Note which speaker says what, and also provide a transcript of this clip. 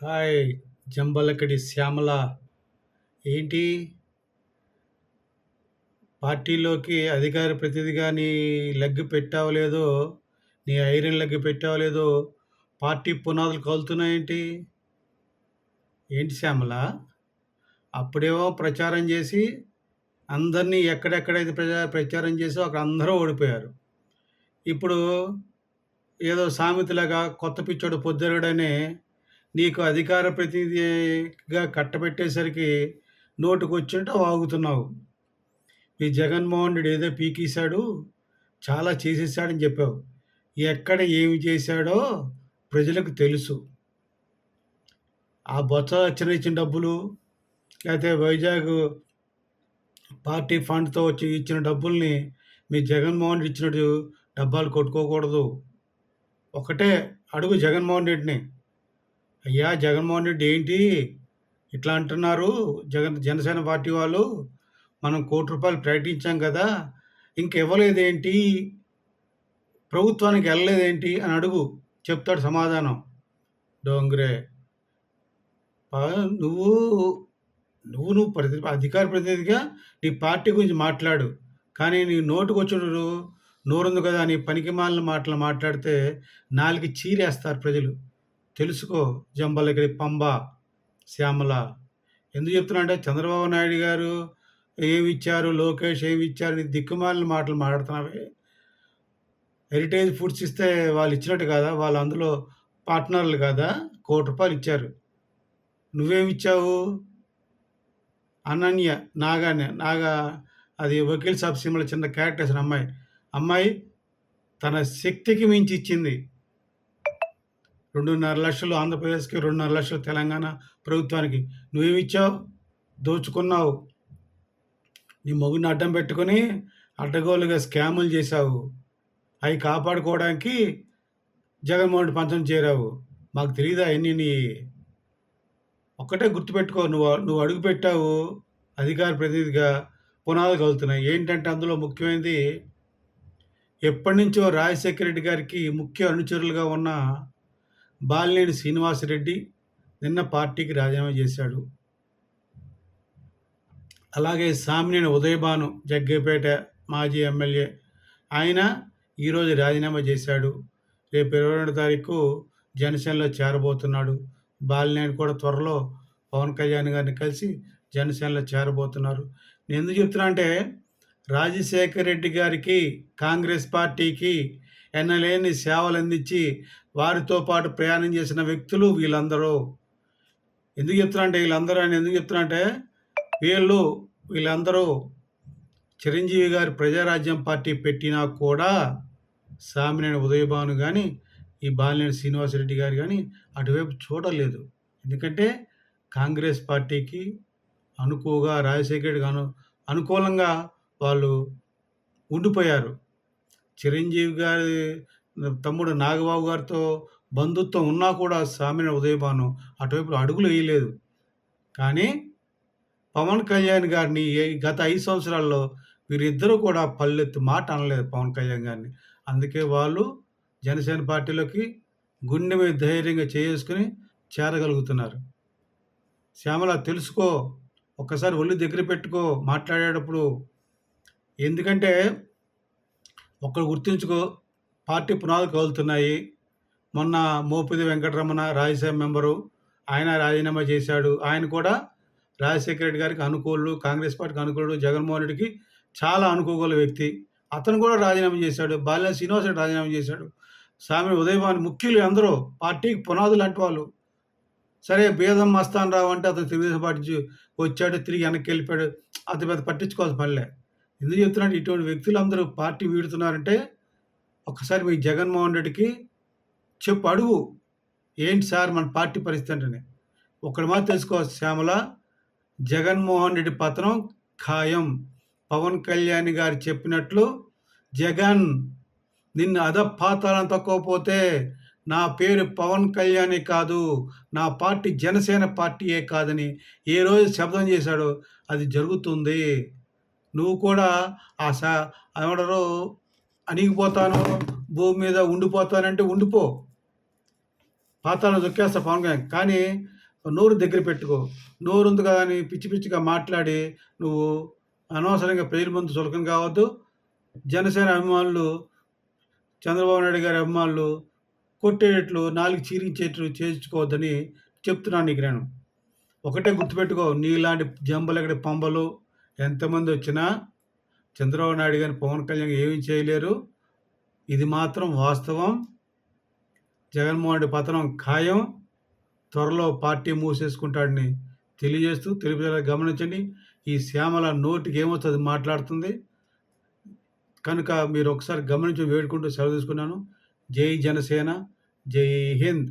Speaker 1: Hi Jambalakadi Shyamala. ఏంటి పార్టీలోకి అధికార ప్రతినిధిగా నీ లెగ్ పెట్టావో లేదో, నీ ఐరన్ లెగ్ పెట్టావో లేదో, పార్టీ పునాదులు కదులుతున్నాయేంటి? ఏంటి శ్యామల? అప్పుడేమో ప్రచారం చేసి అందరినీ ఎక్కడెక్కడైతే ప్రచారం చేసావో అక్కడ అందరూ ఓడిపోయారు. ఇప్పుడు ఏదో సామెతలాగా కొత్త పిచ్చోడు పొద్దెరగడనే నీకు అధికార ప్రతినిధిగా కట్టబెట్టేసరికి నోటికొచ్చినట్టు వాగుతున్నావు. ఈ జగన్మోహన్ రెడ్డి ఏదో పీకేశాడు, చాలా చేసేసాడని చెప్పావు. ఎక్కడ ఏమి చేశాడో ప్రజలకు తెలుసు. ఆ బొత్స సత్యనారాయణ డబ్బులు, లేకపోతే వైజాగ్ పార్టీ ఫండ్‌తో వచ్చి ఇచ్చిన డబ్బుల్ని మీ జగన్మోహన్ రెడ్డి ఇచ్చినట్టు డబ్బాలు కొట్టుకోకూడదు. ఒకటే అడుగు జగన్మోహన్ రెడ్డిని, అయ్యా జగన్మోహన్ రెడ్డి ఏంటి ఇట్లా అంటున్నారు? జనసేన పార్టీ వాళ్ళు మనం ₹1,00,00,000 ప్రకటించాం కదా! ఇంక ఇవ్వలేదేంటి? ప్రభుత్వానికి ఎళ్ళలేదేంటి అని అడుగు. చెప్తాడు సమాధానం. డోంగ్రే. నువ్వు అధికార ప్రతినిధిగా నీ పార్టీ గురించి మాట్లాడు. కానీ నీ నోటికొచ్చినట్టు నోరుంది కదా అని పనికిమాలిన మాటలు మాట్లాడితే నాలుక చీరేస్తారు ప్రజలు. తెలుసుకో జంబలకిడి పంబ, శ్యామల. ఎందుకు చెప్తున్నా అంటే చంద్రబాబు నాయుడు గారు ఏమిచ్చారు, లోకేష్ ఏమిచ్చారు నీ దిక్కుమాలిన మాటలు మాట్లాడుతున్నావే. హెరిటేజ్ ఫుడ్స్ ఇస్తే వాళ్ళు ఇచ్చినట్టు కాదా? వాళ్ళు అందులో పార్ట్నర్లు కాదా? ₹1,00,00,000 ఇచ్చారు. నువ్వేమిచ్చావు? అనన్య నాగా అది వకీల్ సాబ్ సినిమాలో చిన్న క్యారెక్టర్ వేసిన అమ్మాయి. అమ్మాయి తన శక్తికి మించి ఇచ్చింది. 2,50,000 ఆంధ్రప్రదేశ్‌కి, 2,50,000 తెలంగాణ ప్రభుత్వానికి. నువ్వేమిచ్చావు? దోచుకున్నావు. నీ మొగుడిని అడ్డం పెట్టుకొని అడ్డగోలుగా స్కాములు చేశావు. అవి కాపాడుకోవడానికి జగన్మోహన్ రెడ్డి పంచం చేరావు. మాకు తెలీదా అయన్నీ ఒక్కటే గుర్తుపెట్టుకో, నువ్వు అడుగుపెట్టావు అధికార ప్రతినిధిగా, పునాదులు కదులుతున్నాయి. ఏంటంటే అందులో ముఖ్యమైనది ఎప్పటినుంచో రాజశేఖర రెడ్డి గారికి ముఖ్య అనుచరులుగా ఉన్న బాలినేని శ్రీనివాసరెడ్డి నిన్న పార్టీకి రాజీనామా చేశాడు. అలాగే సామినేని ఉదయభాను జగ్గయ్యపేట మాజీ ఎమ్మెల్యే, ఆయన ఈరోజు రాజీనామా చేశాడు. రేపు 22 తారీఖు జనసేనలో చేరబోతున్నాడు. బాలినేని కూడా త్వరలో పవన్ కళ్యాణ్ గారిని కలిసి జనసేనలో చేరబోతున్నారు. నేను ఎందుకు చెప్తున్నా అంటే రాజశేఖర రెడ్డి గారికి, కాంగ్రెస్ పార్టీకి ఎన్నలేని సేవలు అందించి వారితో పాటు ప్రయాణం చేసిన వ్యక్తులు వీళ్ళందరూ. ఎందుకు చెప్తున్నా అంటే ఎందుకు చెప్తున్నా అంటే వీళ్ళందరూ చిరంజీవి గారి ప్రజారాజ్యం పార్టీ పెట్టినా కూడా సామినేని ఉదయభాను కానీ, ఈ బాలినేని శ్రీనివాసరెడ్డి గారు కానీ అటువైపు చూడలేదు. ఎందుకంటే కాంగ్రెస్ పార్టీకి అనుకువగా, రాజశేఖర రెడ్డికి అనుకూలంగా వాళ్ళు ఉండిపోయారు. చిరంజీవి గారి తమ్ముడు నాగబాబు గారితో బంధుత్వం ఉన్నా కూడా సామినేని ఉదయభాను అటువైపు అడుగులు వేయలేదు. కానీ పవన్ కళ్యాణ్ గారిని గత 5 సంవత్సరాల్లో వీరిద్దరూ కూడా పల్లెత్తు మాట అనలేదు పవన్ కళ్యాణ్ గారిని. అందుకే వాళ్ళు జనసేన పార్టీలోకి గుండె మీద ధైర్యంగా చేసుకుని చేరగలుగుతున్నారు. శ్యామల తెలుసుకో, ఒక్కసారి ఒళ్ళు దగ్గర పెట్టుకో మాట్లాడేటప్పుడు. ఎందుకంటే ఒక్కడు గుర్తుంచుకో, పార్టీ పునాదులు కదులుతున్నాయి. మొన్న మోపిది వెంకటరమణ రాజ్యసభ మెంబరు, ఆయన రాజీనామా చేశాడు. ఆయన కూడా రాజశేఖర రెడ్డి గారికి అనుకూలుడు, కాంగ్రెస్ పార్టీకి అనుకూలుడు, జగన్మోహన్ రెడ్డికి చాలా అనుకూల వ్యక్తి. అతను కూడా రాజీనామా చేశాడు. బాలినేని శ్రీనివాసరెడ్డి రాజీనామా చేశాడు. సామినేని ఉదయభాను ముఖ్యులు అందరూ పార్టీకి పునాదులు లాంటి వాళ్ళు. సరే బేదం మస్తాన్ రావు అంటే అతను తెలుగుదేశం పార్టీ వచ్చాడు, తిరిగి వెనక్కి వెళ్ళిపోయాడు. అతను పెద్ద పట్టించుకోవాల్సిన పనిలే. ఎందుకు చెప్తున్నాడు? ఇటువంటి వ్యక్తులందరూ పార్టీ వీడుతున్నారంటే ఒక్కసారి మీ జగన్మోహన్ రెడ్డికి అడుగు, ఏంటి సార్ మన పార్టీ పరిస్థితి అంటేనే. ఒక్కడి మాత్రం తెలుసుకోవచ్చు శ్యామల, జగన్మోహన్ రెడ్డి పతనం ఖాయం. పవన్ కళ్యాణ్ గారు చెప్పినట్లు, జగన్ నిన్ను అధపాతాళం తక్కువపోతే నా పేరు పవన్ కళ్యాణే కాదు, నా పార్టీ జనసేన పార్టీయే కాదని ఏ రోజు శబ్దం చేశాడో అది జరుగుతుంది. నువ్వు కూడా ఏమంటారు, అణిగిపోతాను, భూమి మీద ఉండిపోతానంటే ఉండిపో. పాతాళంలో దొక్కేస్తారు పవన్ కళ్యాణ్. కానీ నోరు దగ్గర పెట్టుకో. నోరుంది కదా అని పిచ్చి పిచ్చిగా మాట్లాడి నువ్వు అనవసరంగా ప్రజల ముందు చులకన కావద్దు. జనసేన అభిమానులు, చంద్రబాబు నాయుడు గారి అభిమానులు కొట్టేటట్లు, నాలుక చీరించేట్లు చేయించుకోవద్దని చెప్తున్నాను నీకు నేను. ఒకటే గుర్తుపెట్టుకో, నీలాంటి జంబలగడి పంబలు ఎంతమందొచ్చినా చంద్రబాబు నాయుడు గారిని, పవన్ కళ్యాణ్ ఏమీ చేయలేరు. ఇది మాత్రం వాస్తవం. జగన్మోహన్ రెడ్డి పతనం ఖాయం. త్వరలో పార్టీ మూసేసుకుంటాడని తెలియజేస్తూ తెలుగు ప్రజలు గమనించండి. ఈ శ్యామల నోటికి ఏమొస్తది మాట్లాడుతుంది. కనుక మీరు ఒకసారి గమనించి వేడుకుంటూ సెలవు తీసుకున్నాను. జై జనసేన, జై హింద్.